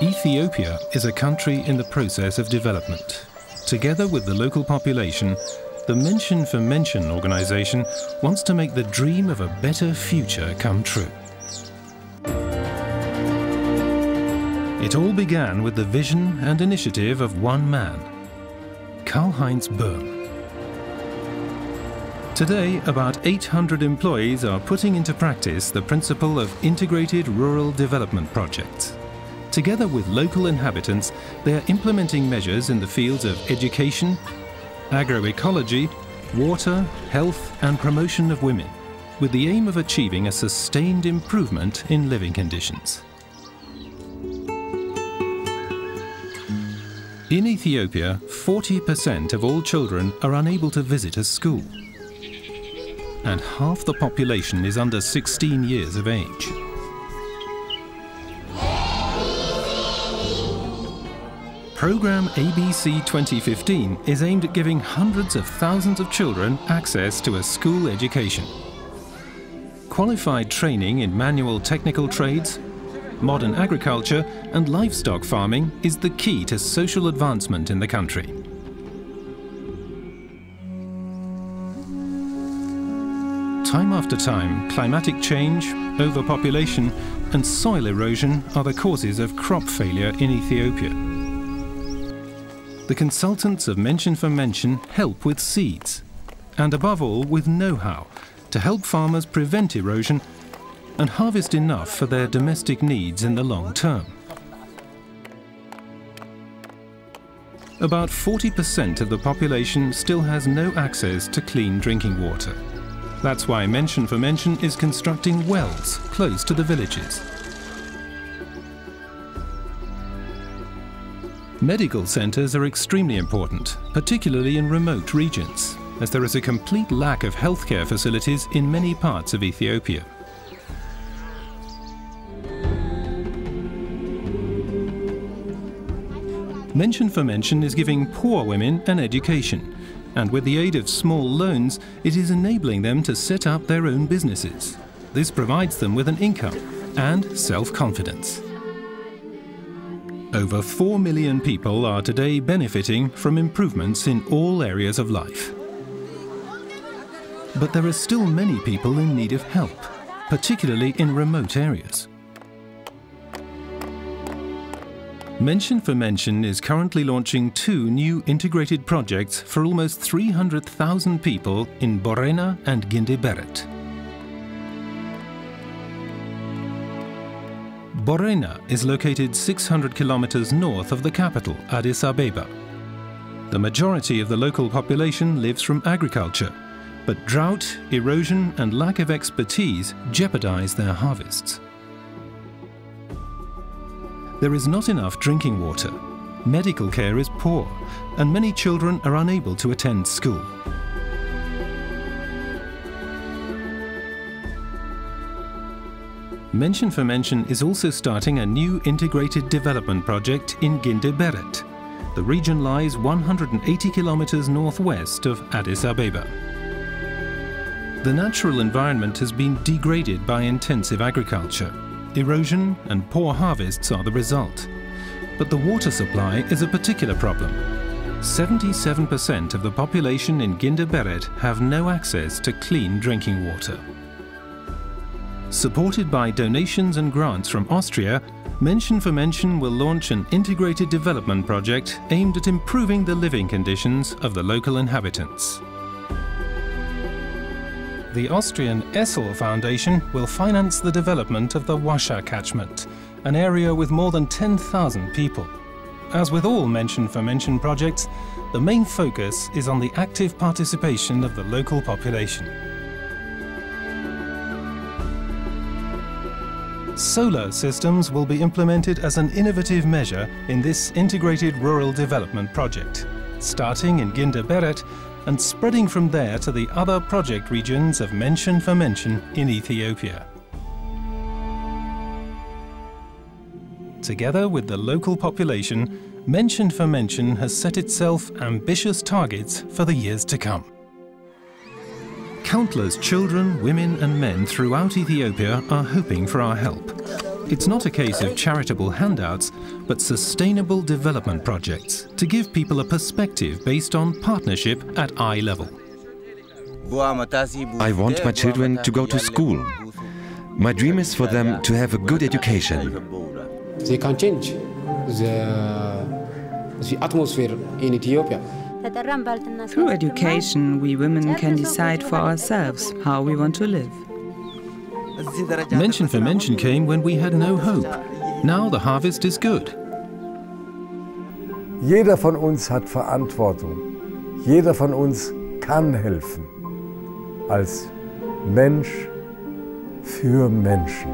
Ethiopia is a country in the process of development. Together with the local population, the MfM-Austria-Imagefilm-Essl-Gala organization wants to make the dream of a better future come true. It all began with the vision and initiative of one man, Karlheinz Böhm. Today, about 800 employees are putting into practice the principle of integrated rural development projects. Together with local inhabitants, they are implementing measures in the fields of education, agroecology, water, health and promotion of women, with the aim of achieving a sustained improvement in living conditions. In Ethiopia, 40% of all children are unable to visit a school, and half the population is under 16 years of age. Programme ABC 2015 is aimed at giving hundreds of thousands of children access to a school education. Qualified training in manual technical trades, modern agriculture and livestock farming is the key to social advancement in the country. Time after time, climatic change, overpopulation and soil erosion are the causes of crop failure in Ethiopia. The consultants of MfM-Austria-Imagefilm-Essl-Gala help with seeds, and above all with know-how, to help farmers prevent erosion and harvest enough for their domestic needs in the long term. About 40% of the population still has no access to clean drinking water. That's why MfM-Austria-Imagefilm-Essl-Gala is constructing wells close to the villages. Medical centres are extremely important, particularly in remote regions, as there is a complete lack of healthcare facilities in many parts of Ethiopia. MfM-Austria-Imagefilm-Essl-Gala is giving poor women an education, and with the aid of small loans, it is enabling them to set up their own businesses. This provides them with an income and self-confidence. Over 4 million people are today benefiting from improvements in all areas of life. But there are still many people in need of help, particularly in remote areas. MfM-Austria-Imagefilm-Essl-Gala is currently launching 2 new integrated projects for almost 300,000 people in Borena and Gindeberet. Borena is located 600 kilometers north of the capital, Addis Ababa. The majority of the local population lives from agriculture, but drought, erosion and lack of expertise jeopardize their harvests. There is not enough drinking water, medical care is poor, and many children are unable to attend school. MfM-Austria-Imagefilm-Essl-Gala is also starting a new integrated development project in Gindeberet. The region lies 180 kilometers northwest of Addis Ababa. The natural environment has been degraded by intensive agriculture. Erosion and poor harvests are the result. But the water supply is a particular problem. 77% of the population in Gindeberet have no access to clean drinking water. Supported by donations and grants from Austria, MfM-Austria-Imagefilm-Essl-Gala will launch an integrated development project aimed at improving the living conditions of the local inhabitants. The Austrian Essl Foundation will finance the development of the Washa catchment, an area with more than 10,000 people. As with all MfM-Austria-Imagefilm-Essl-Gala projects, the main focus is on the active participation of the local population. Solar systems will be implemented as an innovative measure in this integrated rural development project, starting in Gindeberet and spreading from there to the other project regions of MfM-Austria-Imagefilm-Essl-Gala in Ethiopia. Together with the local population, MfM-Austria-Imagefilm-Essl-Gala has set itself ambitious targets for the years to come. Countless children, women and men throughout Ethiopia are hoping for our help. It's not a case of charitable handouts, but sustainable development projects to give people a perspective based on partnership at eye level. I want my children to go to school. My dream is for them to have a good education. They can change the atmosphere in Ethiopia. Through education, we women can decide for ourselves how we want to live. Menschen für Menschen came when we had no hope. Now the harvest is good. Jeder von uns hat Verantwortung. Jeder von uns kann helfen. Als Mensch für Menschen.